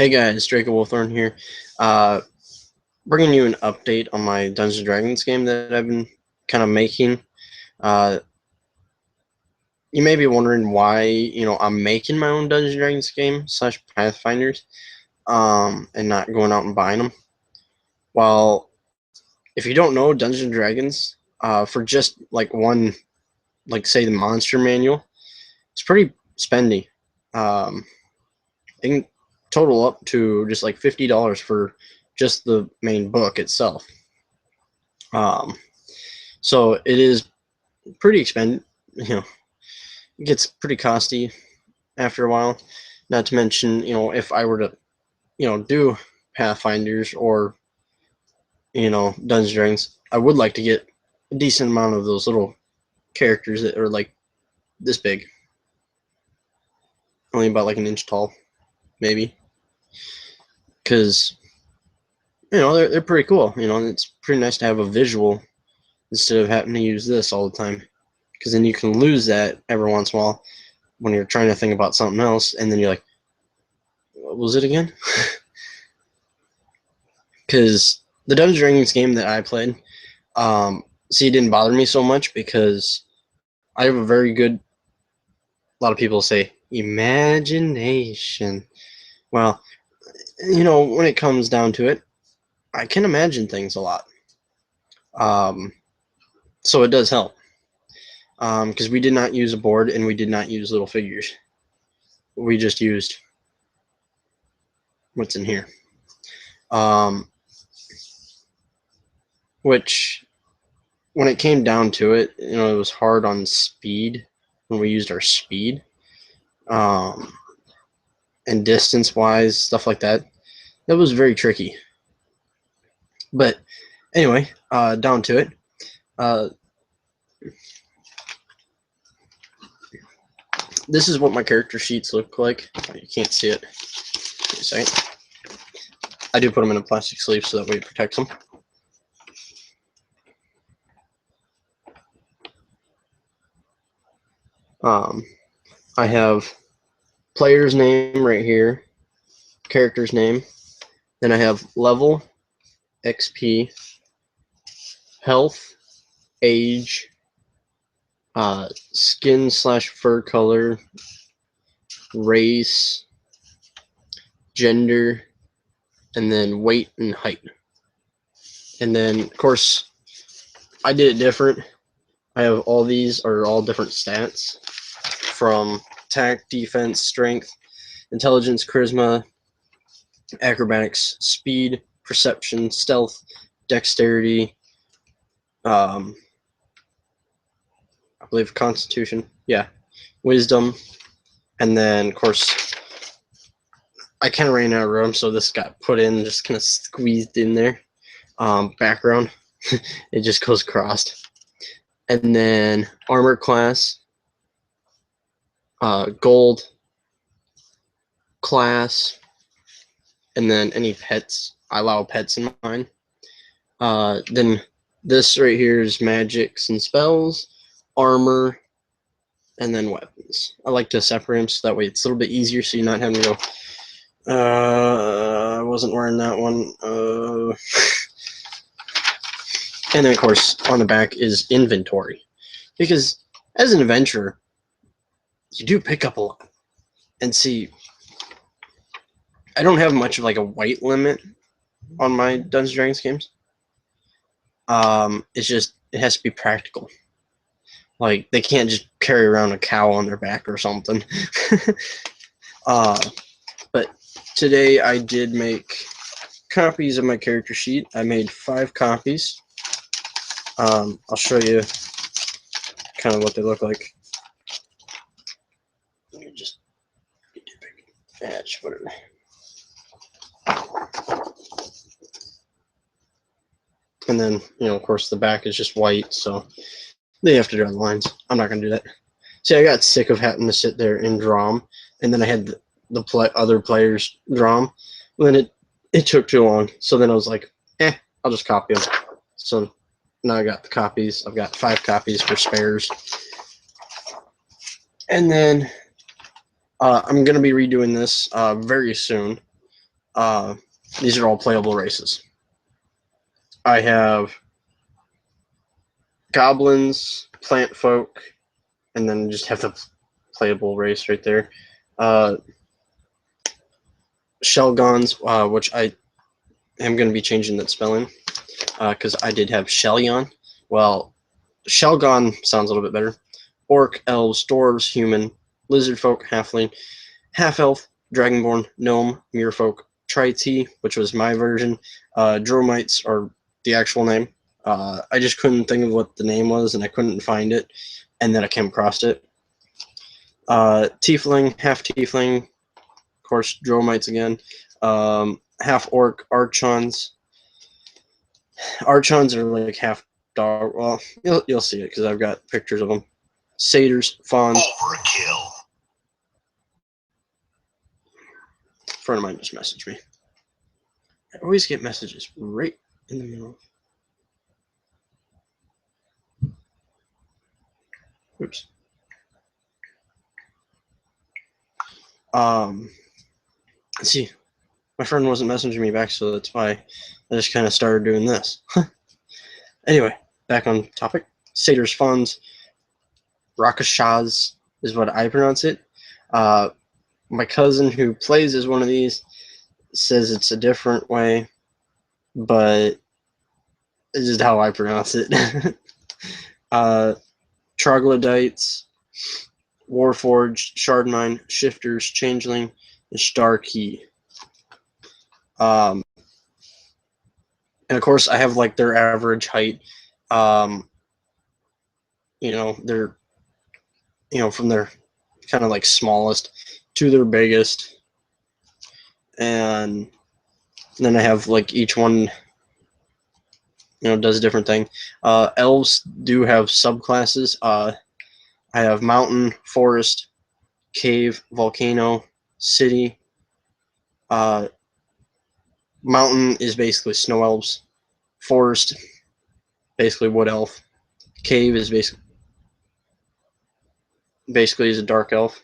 Hey guys, Draco Wolfthorn here. Uh, Bringing you an update on my Dungeons and Dragons game that I've been kind of making. Uh, you may be wondering why I'm making my own Dungeons and Dragons game slash Pathfinders, and not going out and buying them. Well, if you don't know Dungeons and Dragons, for just like one, like say the monster manual, it's pretty spendy. Um, it can total up to just like $50 for just the main book itself. Um, so it is pretty expensive. It gets pretty costly after a while. Not to mention, if I were to, do Pathfinders or Dungeons and Dragons, I would like to get a decent amount of those little characters that are like this big, only about like an inch tall, maybe, because they're pretty cool. And it's pretty nice to have a visual instead of having to use this all the time, because then you can lose that every once in a while when you're trying to think about something else, and then you're like, what was it again? Because the Dungeons and Dragons game that I played, see, it didn't bother me so much because I have a very good, a lot of people say, imagination. Well, when it comes down to it, I can imagine things a lot. So it does help. Because we did not use a board and we did not use little figures. We just used what's in here. Which, when it came down to it, it was hard on speed when we used our speed. And distance-wise, stuff like that. That was very tricky. But anyway, down to it. This is what my character sheets look like. You can't see it. Wait a second. I do put them in a plastic sleeve so that way it protects them. I have player's name right here, character's name. Then I have level, XP, health, age, skin slash fur color, race, gender, and then weight and height. And then, of course, I did it different. I have all these are all different stats, from attack, defense, strength, intelligence, charisma, acrobatics, speed, perception, stealth, dexterity, I believe constitution, yeah, wisdom, and then of course I kind of ran out of room, so this got put in, just kind of squeezed in there. Background, it just goes across. And then armor class, gold class, and then any pets. I allow pets in mine. Then this right here is magics and spells, armor, and then weapons. I like to separate them so that way it's a little bit easier, so you're not having to go, I wasn't wearing that one. And then, of course, on the back is inventory. Because as an adventurer, you do pick up a lot. And see, I don't have much of like a weight limit on my Dungeons and Dragons games. It's just, it has to be practical. Like, they can't just carry around a cow on their back or something. But today I did make copies of my character sheet. I made 5 copies. I'll show you kind of what they look like. Let me just get a big batch, whatever. And then, of course, the back is just white, so they have to draw the lines. I'm not going to do that. See, I got sick of having to sit there and draw them, and then I had the other players draw them. Then it took too long, so then I was like, I'll just copy them. So now I got the copies. I've got 5 copies for spares. And then I'm going to be redoing this very soon. These are all playable races. I have goblins, plant folk, and then just have the playable race right there. Shelgons, which I am going to be changing that spelling because I did have Shelyon. Well, Shelgon sounds a little bit better. Orc, elves, dwarves, human, lizard folk, halfling, half elf, dragonborn, gnome, merfolk, tri-T, which was my version. Dromites are the actual name. I just couldn't think of what the name was, and I couldn't find it, and then I came across it. Tiefling, half tiefling, of course, Dromites again. Half orc, archons. Archons are like half dog. Well, you'll see it because I've got pictures of them. Satyrs, fawns. Overkill. A friend of mine just messaged me. I always get messages right in the middle. Oops. Let's see. My friend wasn't messaging me back, so that's why I just kind of started doing this. Anyway, back on topic. Satyrs, fawns, Rakashas is what I pronounce it. My cousin who plays as one of these says it's a different way, but it's just how I pronounce it. Troglodytes, Warforged, Shardmine, Shifters, Changeling, and Starkey. And of course, I have like their average height. They're from their kind of like smallest to their biggest, and then I have like each one does a different thing. Elves do have subclasses. I have mountain, forest, cave, volcano, city. Mountain is basically snow elves. Forest, basically wood elf. Cave is basically is a dark elf.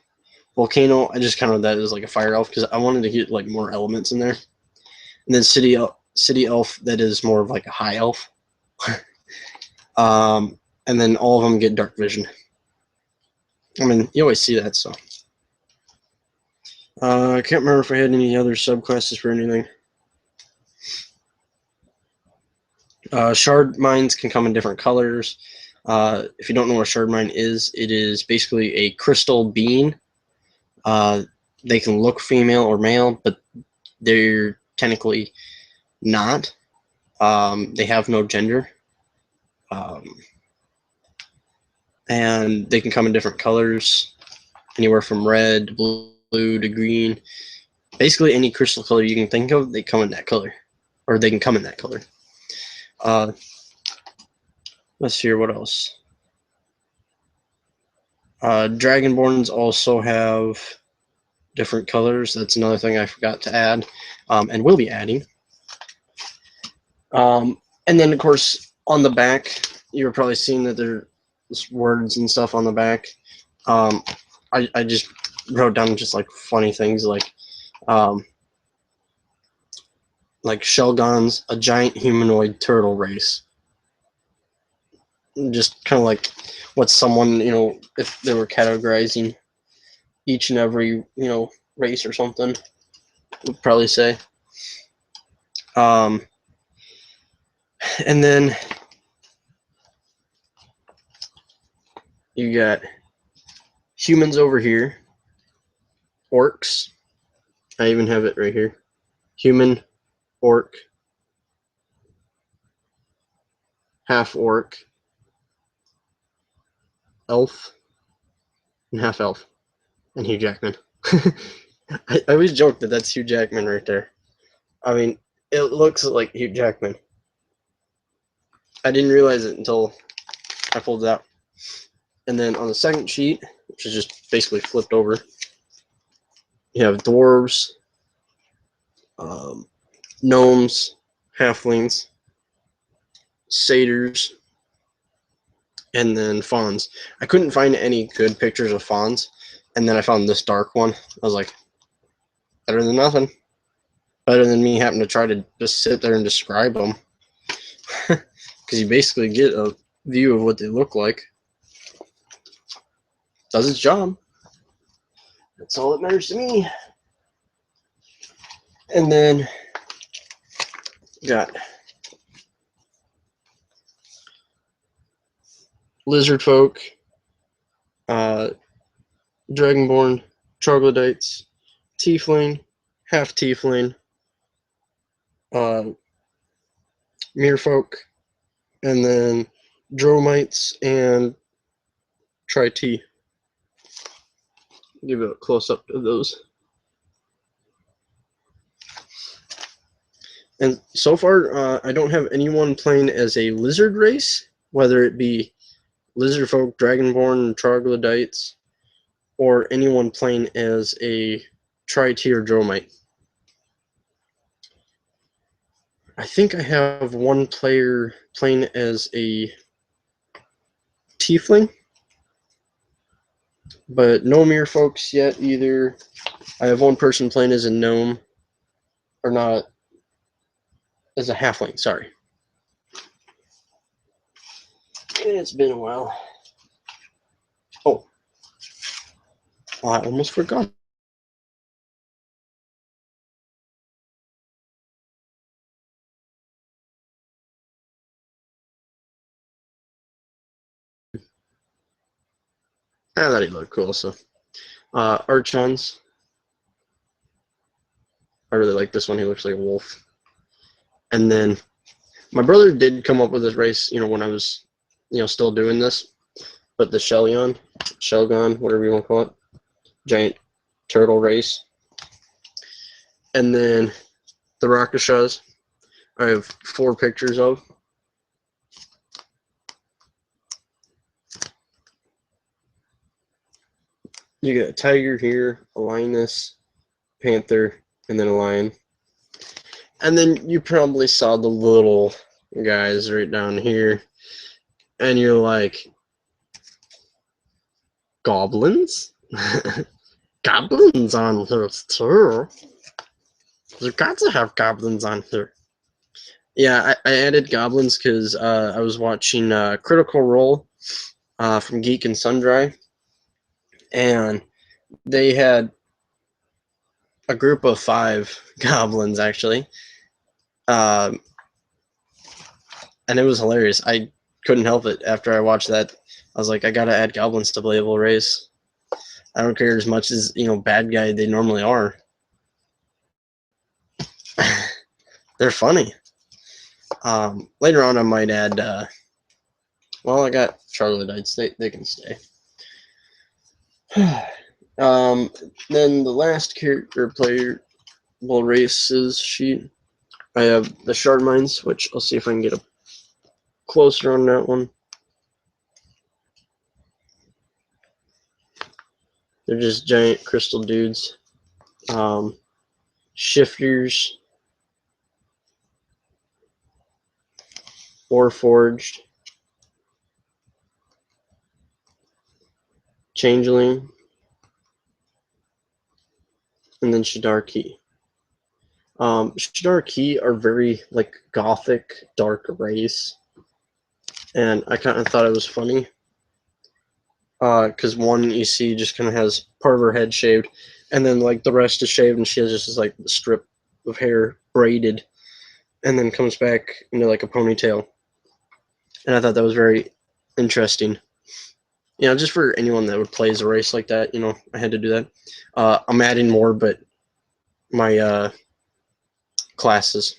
Volcano, I just counted that as like a fire elf because I wanted to get like more elements in there. And then city elf, that is more of like a high elf. And then all of them get dark vision. I mean, you always see that, so. I can't remember if I had any other subclasses for anything. Shard mines can come in different colors. If you don't know what a shard mine is, it is basically a crystal being. They can look female or male, but they're technically not. They have no gender. And they can come in different colors, anywhere from red, blue to green. Basically, any crystal color you can think of, they come in that color, or they can come in that color. Let's see here, what else? Dragonborns also have different colors. That's another thing I forgot to add, and will be adding. And then, of course, on the back, you're probably seeing that there's words and stuff on the back. I just wrote down just like funny things like Shelgons, a giant humanoid turtle race. Just kind of like what someone, if they were categorizing each and every, race or something, would probably say. And then you got humans over here, orcs. I even have it right here. Human, orc, half orc, elf, and half elf, and Hugh Jackman. I always joke that that's Hugh Jackman right there. I mean, it looks like Hugh Jackman. I didn't realize it until I pulled it out. And then on the second sheet, which is just basically flipped over, you have dwarves, gnomes, halflings, satyrs, and then fawns. I couldn't find any good pictures of fawns, and then I found this dark one. I was like, better than nothing. Better than me having to try to just sit there and describe them. Because you basically get a view of what they look like. Does its job. That's all that matters to me. And then got lizard folk, dragonborn, troglodytes, tiefling, half tiefling, merfolk, and then dromites and tri-T. Give it a close up of those. And so far, I don't have anyone playing as a lizard race, whether it be lizard folk, dragonborn, troglodytes, or anyone playing as a tri-T or dromite. I think I have one player playing as a tiefling, but no mere folks yet either. I have one person playing as a gnome, or not, as a halfling, sorry. It's been a while. Oh, I almost forgot. I thought he looked cool, so. Archons. I really like this one. He looks like a wolf. And then my brother did come up with this race, when I was, still doing this. But the Shelgon, whatever you want to call it, giant turtle race. And then the Rakshas, I have 4 pictures of. You got a tiger here, a lioness, panther, and then a lion. And then you probably saw the little guys right down here. And you're like, goblins? Goblins on here too. You've got to have goblins on here. Yeah, I added goblins because I was watching Critical Role from Geek and Sundry. And they had a group of 5 goblins, actually. And it was hilarious. I couldn't help it after I watched that. I was like, I gotta add goblins to playable race. I don't care as much as, bad guy they normally are. They're funny. Later on, I might add, well, I got troglodytes. They can stay. Then the last character playable races sheet, I have the shard mines, which I'll see if I can get a closer on that one. They're just giant crystal dudes. Shifters, Warforged, Changeling, and then Shadar Key. Shadar Key are very gothic, dark race, and I kind of thought it was funny. Because one you see just kind of has part of her head shaved, and then the rest is shaved, and she has just this strip of hair braided, and then comes back into a ponytail. And I thought that was very interesting. Just for anyone that would play as a race like that, I had to do that. I'm adding more, but my classes.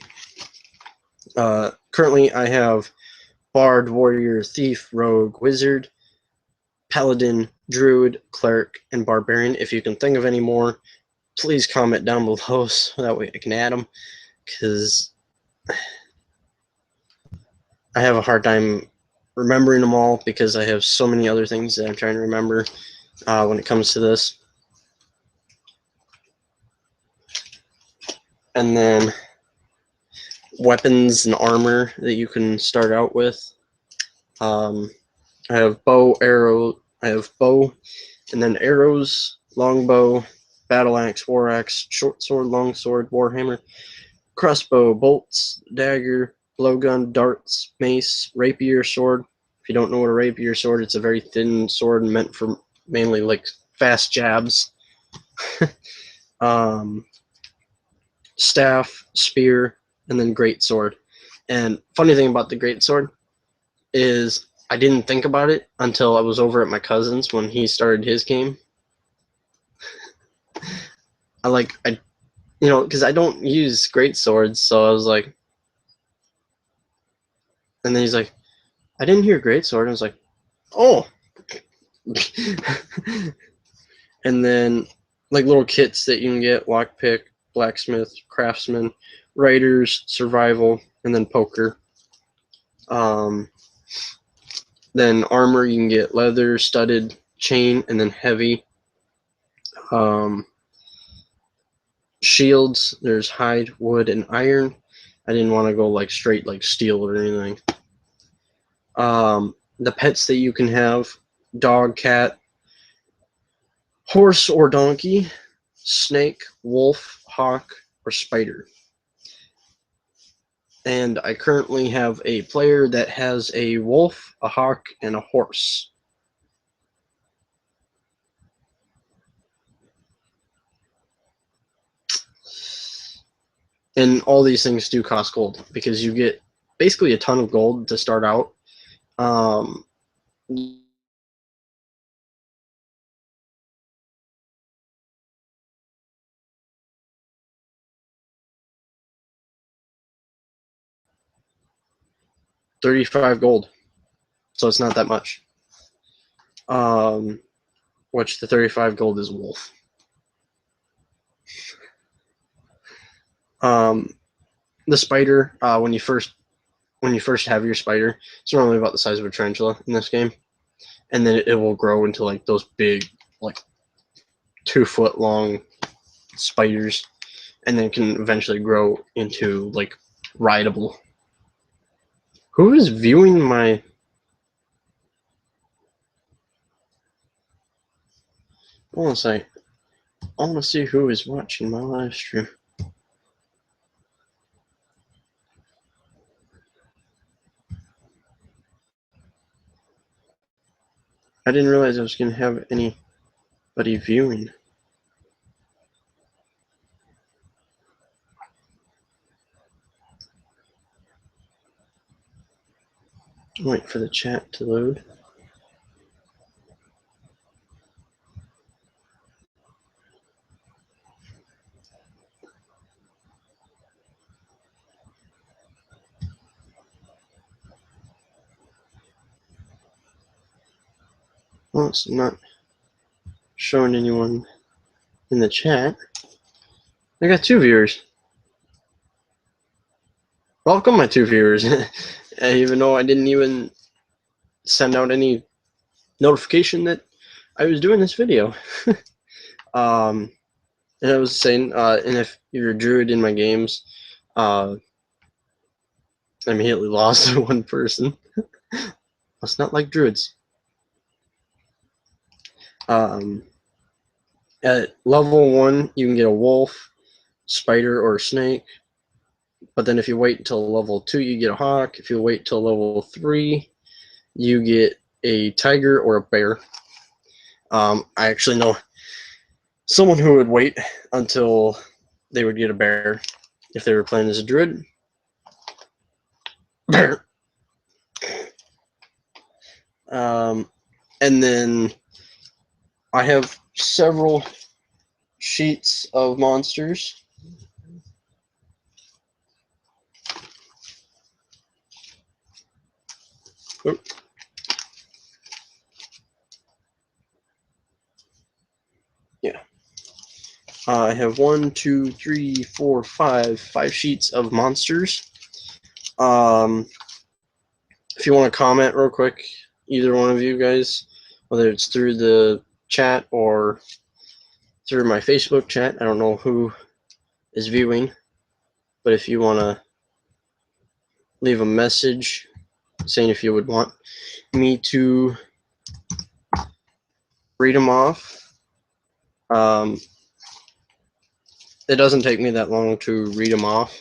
Currently, I have Bard, Warrior, Thief, Rogue, Wizard, Paladin, Druid, Cleric, and Barbarian. If you can think of any more, please comment down below so that way I can add them, because I have a hard time remembering them all because I have so many other things that I'm trying to remember when it comes to this. And then weapons and armor that you can start out with. I have bow, arrow. I have bow, and then arrows, longbow, battle axe, war axe, short sword, long sword, warhammer, crossbow, bolts, dagger, blowgun, darts, mace, rapier, sword. If you don't know what a rapier sword, it's a very thin sword meant for mainly like fast jabs. Staff, spear, and then great sword. And funny thing about the great sword is I didn't think about it until I was over at my cousin's when he started his game. Because I don't use great swords, so I was like, and then he's like, I didn't hear great sword. And I was like, oh. And then like little kits that you can get: lockpick, blacksmith, craftsman, writers, survival, and then poker. Then armor, you can get leather, studded, chain, and then heavy. Shields, there's hide, wood, and iron. I didn't want to go like straight like steel or anything. The pets that you can have: dog, cat, horse or donkey, snake, wolf, hawk, or spider. And I currently have a player that has a wolf, a hawk, and a horse. And all these things do cost gold because you get basically a ton of gold to start out. Um, $35 gold, so it's not that much. Which the 35 gold is wolf. The spider, when you first have your spider, it's normally about the size of a tarantula in this game, and then it will grow into like those big, like 2-foot long spiders, and then can eventually grow into like rideable. Who is viewing my? I want to see who is watching my live stream. I didn't realize I was going to have anybody viewing. Wait for the chat to load. Well, it's not showing anyone in the chat. I got 2 viewers. Welcome, my 2 viewers. Even though I didn't even send out any notification that I was doing this video. And I was saying, and if you're a druid in my games, I immediately lost to one person. Must not like druids. At level 1, you can get a wolf, spider, or a snake. But then if you wait until level 2, you get a hawk. If you wait till level 3, you get a tiger or a bear. I actually know someone who would wait until they would get a bear if they were playing as a druid. Bear. And then I have several sheets of monsters. Oop. Yeah. I have 1, 2, 3, 4, 5 sheets of monsters. If you want to comment real quick, either one of you guys, whether it's through the chat or through my Facebook chat, I don't know who is viewing, but if you want to leave a message saying if you would want me to read them off. It doesn't take me that long to read them off.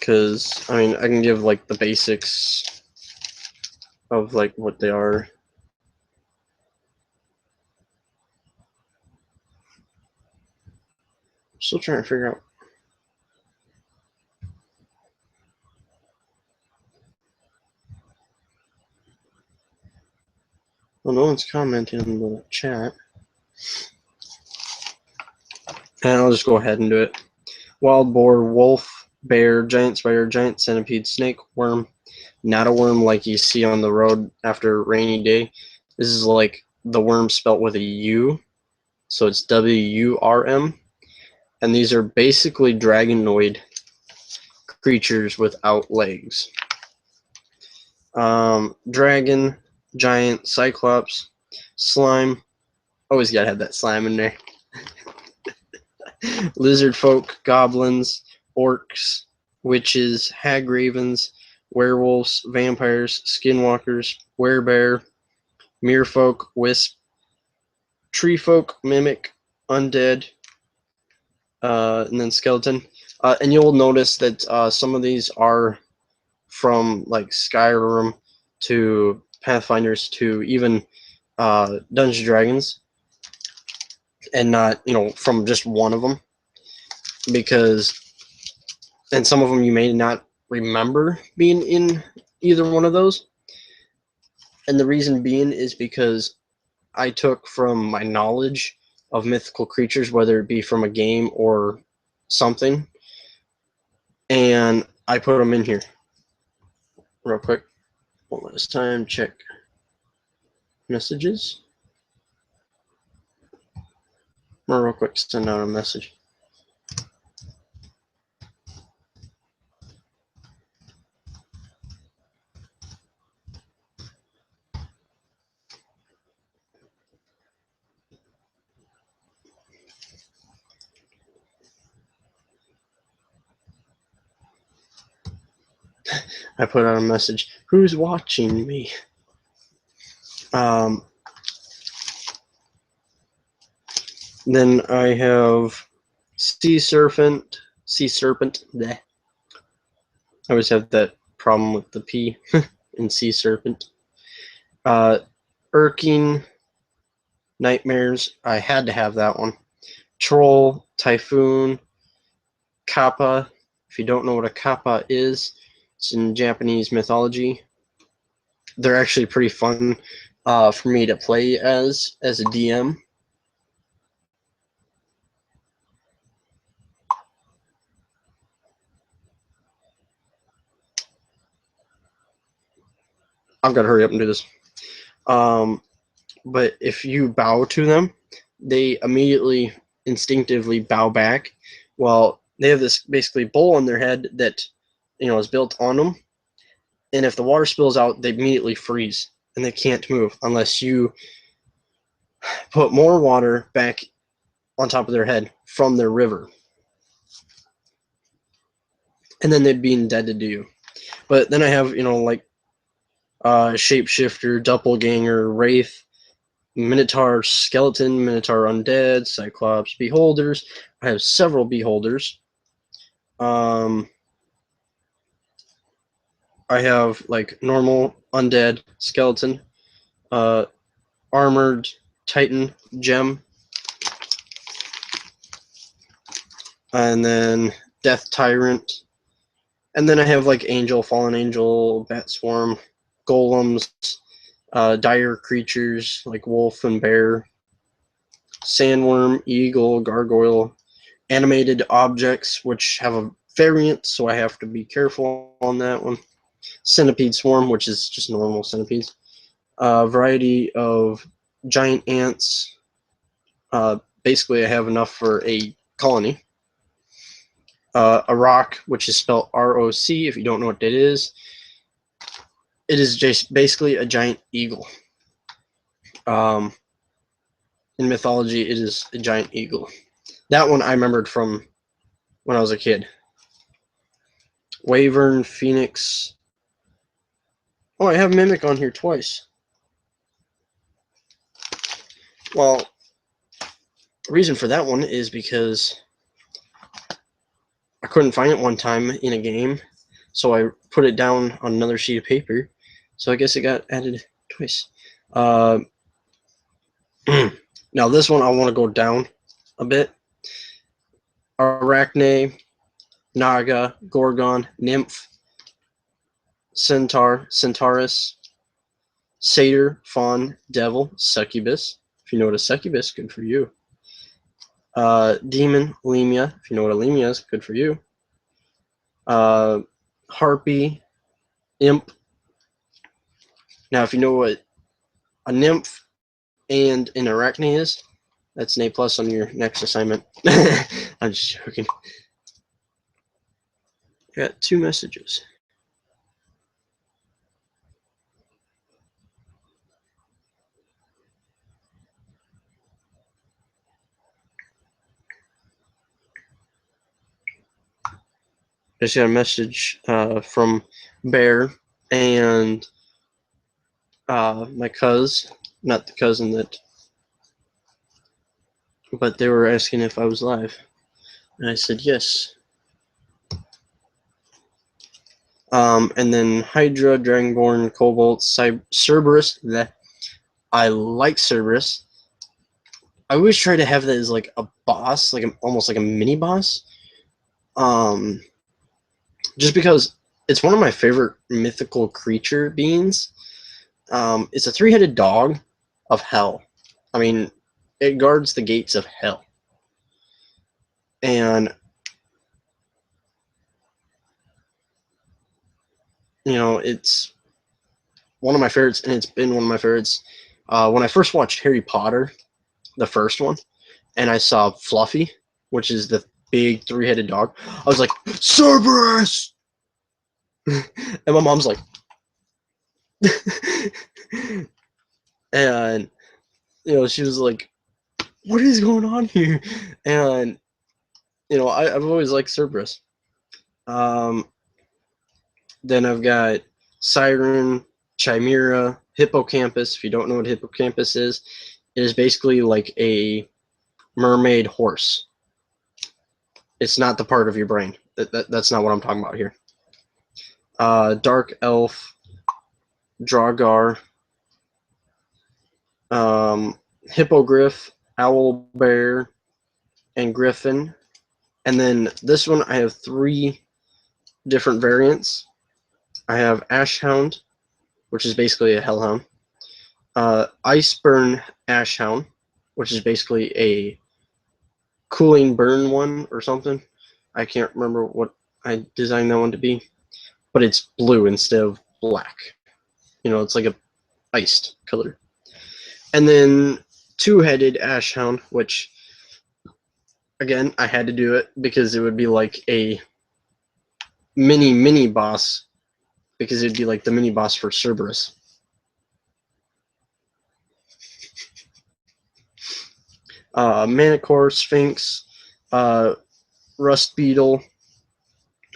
because I mean I can give like the basics of like what they are. Still trying to figure out. Well, no one's commenting in the chat. And I'll just go ahead and do it. Wild boar, wolf, bear, giant spider, giant centipede, snake, worm. Not a worm like you see on the road after a rainy day. This is like the worm spelt with a U. So it's WURM. And these are basically dragonoid creatures without legs. Dragon, giant, cyclops, slime. Always gotta have that slime in there. Lizard folk, goblins, orcs, witches, hag ravens, werewolves, vampires, skinwalkers, werebear, merfolk, wisp, tree folk, mimic, undead, and then skeleton. And you'll notice that some of these are from like Skyrim to Pathfinders to even Dungeons and Dragons, and not from just one of them, because and some of them you may not remember being in either one of those, and the reason being is because I took from my knowledge of mythical creatures, whether it be from a game or something, and I put them in here real quick. One last time, check messages. Or real quick, send out a message. I put out a message. Who's watching me? Then I have sea serpent. Bleh. I always have that problem with the P in sea serpent. Irking, nightmares. I had to have that one. Troll, typhoon, kappa. If you don't know what a kappa is, it's in Japanese mythology. They're actually pretty fun for me to play as a DM. I've got to hurry up and do this. But if you bow to them, they immediately instinctively bow back. Well, they have this basically bowl on their head that is built on them, and if the water spills out, they immediately freeze and they can't move unless you put more water back on top of their head from their river, and then they'd be indebted to you. But then I have like shapeshifter, doppelganger, wraith, minotaur, skeleton, minotaur undead, cyclops, beholders. I have several beholders. I have like normal, undead, skeleton, armored, titan, gem, and then death tyrant. And then I have like angel, fallen angel, bat swarm, golems, dire creatures like wolf and bear, sandworm, eagle, gargoyle, animated objects, which have a variant, so I have to be careful on that one. Centipede swarm, which is just normal centipedes. Variety of giant ants. Basically, I have enough for a colony. A rock, which is spelled ROC, if you don't know what that is. It is just basically a giant eagle. In mythology, it is a giant eagle. That one I remembered from when I was a kid. Wyvern, phoenix. Oh, I have mimic on here twice. Well, the reason for that one is because I couldn't find it one time in a game, so I put it down on another sheet of paper. So I guess it got added twice. Now this one I want to go down a bit. Arachne, Naga, Gorgon, Nymph, Centaur, Centaurus, Satyr, Faun, Devil, Succubus. If you know what a succubus, good for you. Demon, Lemia. If you know what a Lemia is, good for you. Harpy, Imp. Now, if you know what a Nymph and an Arachne is, that's an A+ on your next assignment. I'm just joking. Got 2 messages. Just got a message from Bear and my cuz, not the cousin that, but they were asking if I was live, and I said yes. And then Hydra, Dragonborn, Cobalt, Cerberus. I like Cerberus. I always try to have that as like a boss, like almost like a mini boss. Just because it's one of my favorite mythical creature beings. It's a 3-headed dog of hell. I mean, it guards the gates of hell. And, you know, it's one of my favorites, and it's been one of my favorites. When I first watched Harry Potter, the first one, and I saw Fluffy, which is the big 3-headed dog, I was like, Cerberus! And my mom's like, and, you know, she was like, what is going on here? And, you know, I've always liked Cerberus. Then I've got Siren, Chimera, Hippocampus. If you don't know what Hippocampus is, it is basically like a mermaid horse. It's not the part of your brain. That's not what I'm talking about here. Dark Elf, Dragar, Hippogriff, Owl Bear, and Griffin. And then this one, I have 3 different variants. I have Ashhound, which is basically a Hellhound. Iceburn Ashhound, which is basically a cooling burn one or something. I can't remember what I designed that one to be, but it's blue instead of black. You know, it's like a iced color. And then 2-headed Ashhound, which, again, I had to do it because it would be like a mini boss, because it'd be like the mini boss for Cerberus. Manicore, Sphinx, Rust Beetle,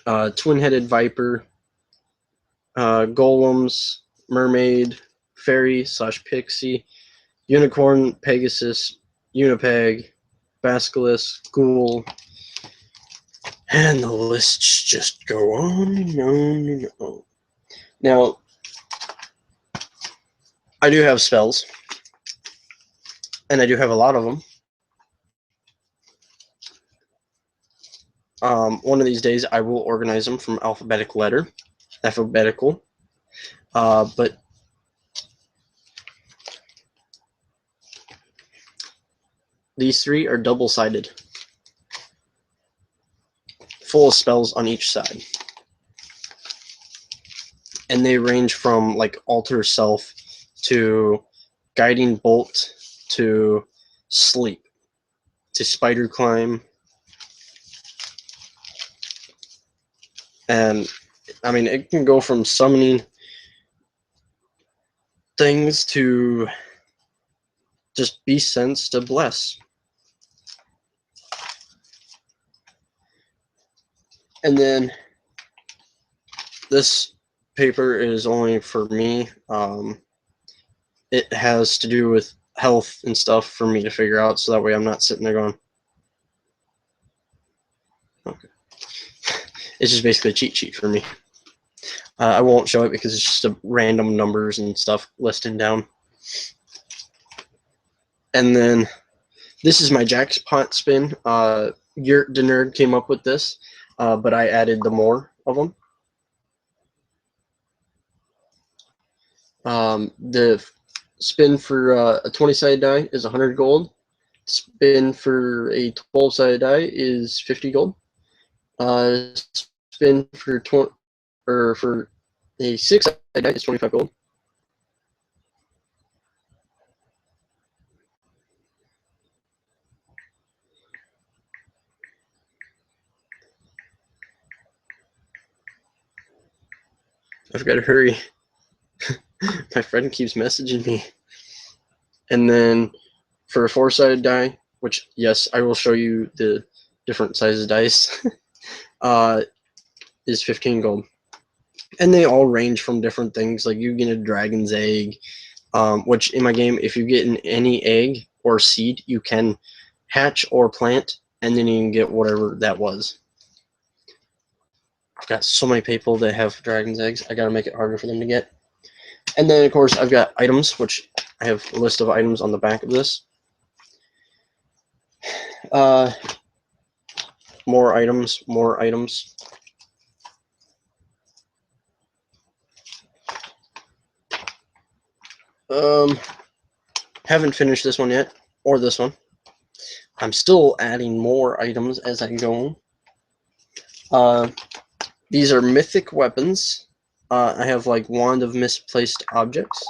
Twin-Headed Viper, Golems, Mermaid, Fairy / Pixie, Unicorn, Pegasus, Unipeg, Basilisk, Ghoul, and the lists just go on and on and on. Now, I do have spells, and I do have a lot of them. One of these days, I will organize them from alphabetical. But these 3 are double-sided, full of spells on each side. And they range from like Alter Self to Guiding Bolt to Sleep to Spider Climb. And I mean, it can go from summoning things to just Beast Sense to Bless. And then this paper is only for me. It has to do with health and stuff for me to figure out, so that way I'm not sitting there going, okay. It's just basically a cheat sheet for me. I won't show it because it's just a random numbers and stuff listed down. And then this is my jackpot spin. Yurt the Nerd came up with this, but I added the more of them. The spin for a 20-sided die is 100 gold. Spin for a 12-sided die is 50 gold. Spin for for a 6-sided die is 25 gold. I've got to hurry. My friend keeps messaging me. And then for a 4-sided die, which, yes, I will show you the different sizes of dice, is 15 gold. And they all range from different things. Like you get a dragon's egg, which in my game, if you get any egg or seed, you can hatch or plant, and then you can get whatever that was. I've got so many people that have dragon's eggs. I got to make it harder for them to get. And then, of course, I've got items, which I have a list of items on the back of this. More items, more items. Haven't finished this one yet, or this one. I'm still adding more items as I go. These are mythic weapons. I have like Wand of Misplaced Objects,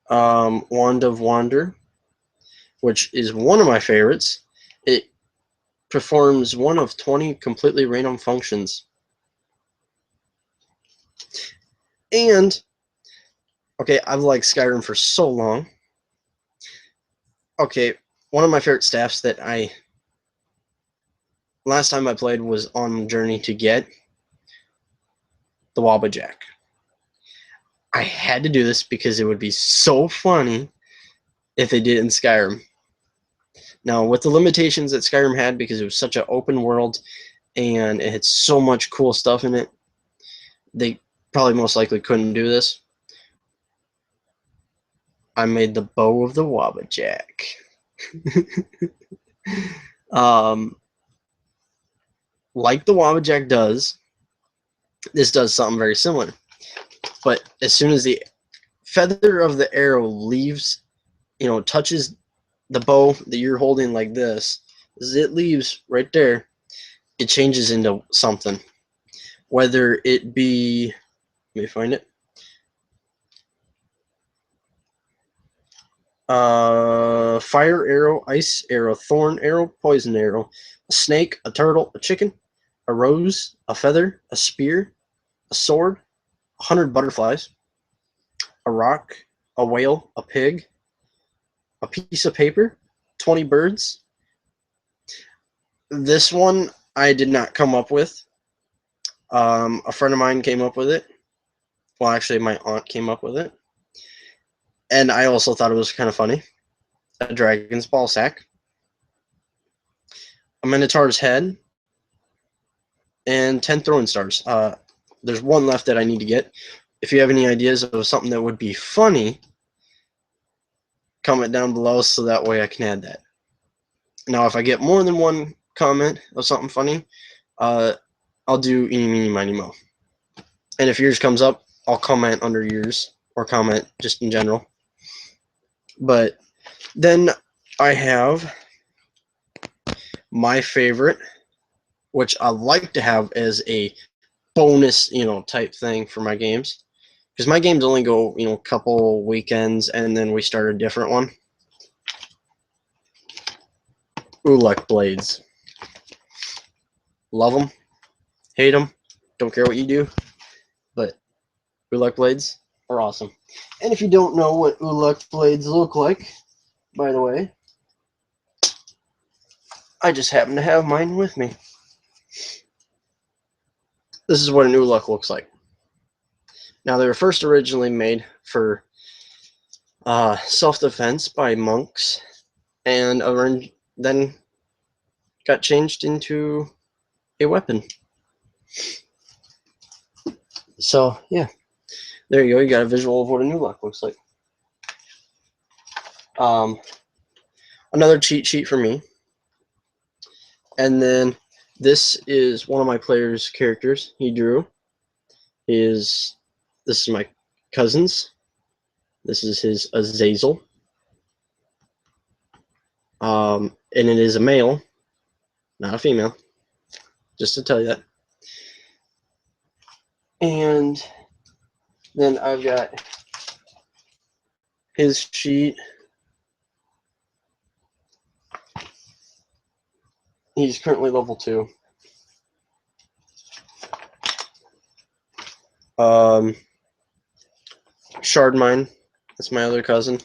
Wand of Wander, which is one of my favorites. It performs one of 20 completely random functions. And, okay, I've liked Skyrim for so long. Okay, one of my favorite staffs that last time I played was on Journey to get the Wabbajack. I had to do this because it would be so funny if they did it in Skyrim. Now, with the limitations that Skyrim had, because it was such an open world and it had so much cool stuff in it, they probably most likely couldn't do this. I made the bow of the Wabbajack. Like the Wabbajack does, this does something very similar. But as soon as the feather of the arrow leaves, touches the bow that you're holding like this, as it leaves right there, it changes into something. Whether it be, let me find it. Fire arrow, ice arrow, thorn arrow, poison arrow, a snake, a turtle, a chicken, a rose, a feather, a spear, a sword, 100 butterflies, a rock, a whale, a pig, a piece of paper, 20 birds. This one I did not come up with. A friend of mine came up with it. Well, actually, my aunt came up with it. And I also thought it was kind of funny. A dragon's ball sack, a minotaur's head, and 10 throwing stars. There's one left that I need to get. If you have any ideas of something that would be funny, comment down below so that way I can add that. Now, if I get more than one comment of something funny, I'll do eeny, meeny, miny, mo. And if yours comes up, I'll comment under yours or comment just in general. But then I have my favorite, which I like to have as a bonus, type thing for my games. Because my games only go, a couple weekends, and then we start a different one. Uluk blades. Love them. Hate them. Don't care what you do. But Uluk blades are awesome. And if you don't know what Uluk blades look like, by the way, I just happen to have mine with me. This is what an Uluk looks like. Now, they were first originally made for self-defense by monks, and then got changed into a weapon. So yeah, there you go. You got a visual of what a new lock looks like. Another cheat sheet for me. And then this is one of my player's characters he drew. This is my cousin's. This is his Azazel. And it is a male, not a female. Just to tell you that. And then I've got his sheet. He's currently level 2. Shardmine, that's my other cousin.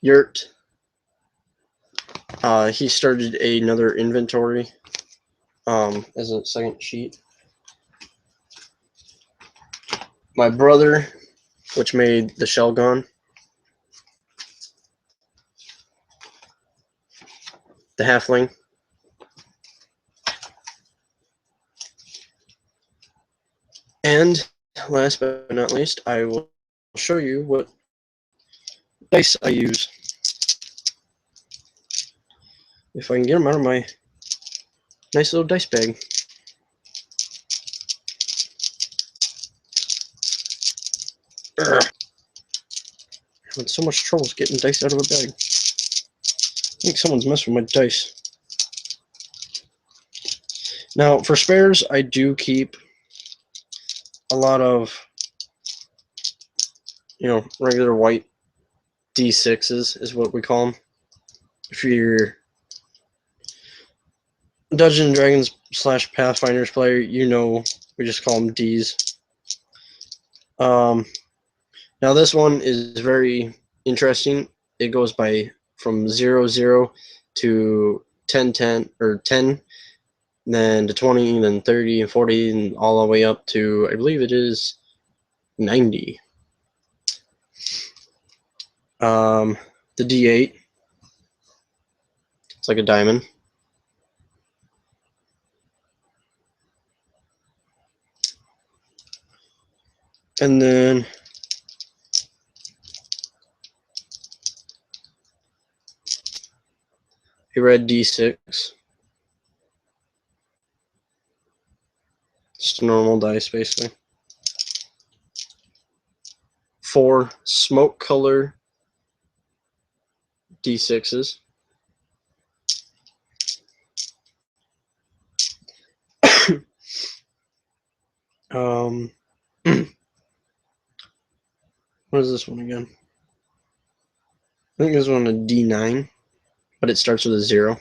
Yurt, he started another inventory as a second sheet. My brother, which made the shell gun. The halfling. And last but not least, I will show you what dice I use. If I can get them out of my nice little dice bag. Ugh. I'm having so much trouble getting dice out of a bag. I think someone's messing with my dice. Now, for spares, I do keep a lot of, regular white D6s is what we call them. If you're Dungeons and Dragons / Pathfinders player, we just call them Ds. Now this one is very interesting. It goes by from 0 to 10 or 10, then to 20, then 30 and 40, and all the way up to, I believe it is 90. The D8, it's like a diamond. And then a red D6. Just a normal dice, basically. 4 smoke color D6s. What is this one again? I think this one a D9, but it starts with a 0.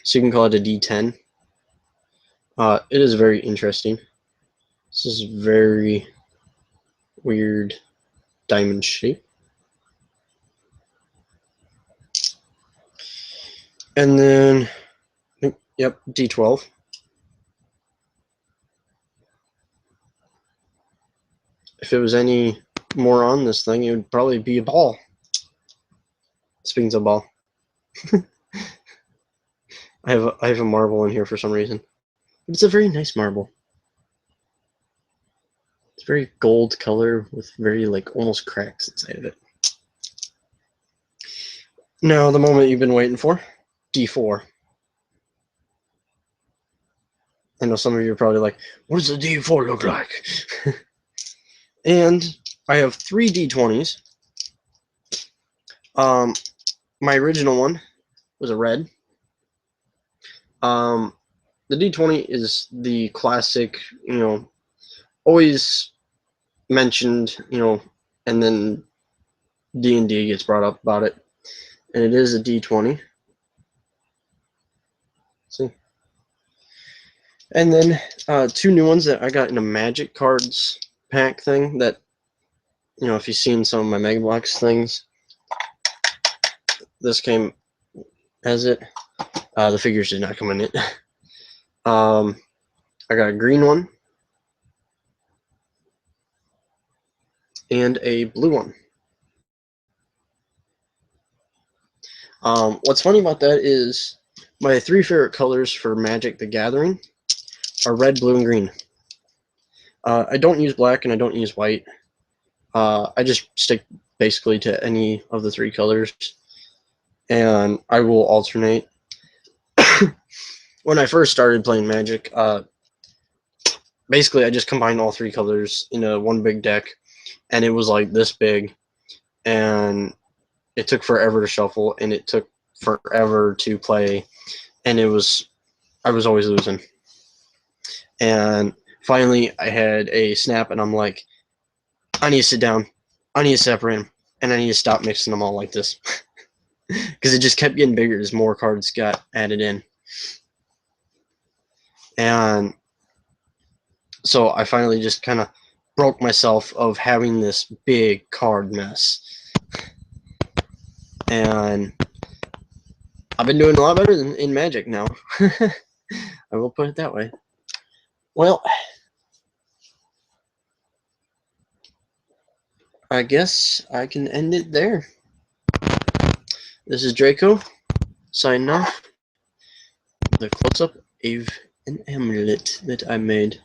So you can call it a D10. It is very interesting. This is very weird diamond shape. And then, yep, D12. If it was any more on this thing, it would probably be a ball. Speaking of ball, I have a marble in here for some reason. But it's a very nice marble. It's very gold color with very almost cracks inside of it. Now the moment you've been waiting for, D4. I know some of you are probably like, what does a D4 look like? And I have 3 D20s. My original one was a red. The D20 is the classic, always mentioned, and then D&D gets brought up about it. And it is a D20. See? And then 2 new ones that I got in a Magic Cards pack thing that, if you've seen some of my Mega Bloks things, this came as it. The figures did not come in it. I got a green one and a blue one. What's funny about that is My 3 favorite colors for Magic the Gathering are red, blue, and green. I don't use black and I don't use white. I just stick basically to any of the 3 colors, and I will alternate. When I first started playing Magic, basically I just combined all 3 colors into one big deck, and it was like this big, and it took forever to shuffle, and it took forever to play, and I was always losing. And finally I had a snap, and I'm like, I need to sit down, I need to separate them, and I need to stop mixing them all like this. Because it just kept getting bigger as more cards got added in. And so I finally just kind of broke myself of having this big card mess. And I've been doing a lot better in Magic now. I will put it that way. Well, I guess I can end it there. This is Draco, signing off. The close-up of an amulet that I made.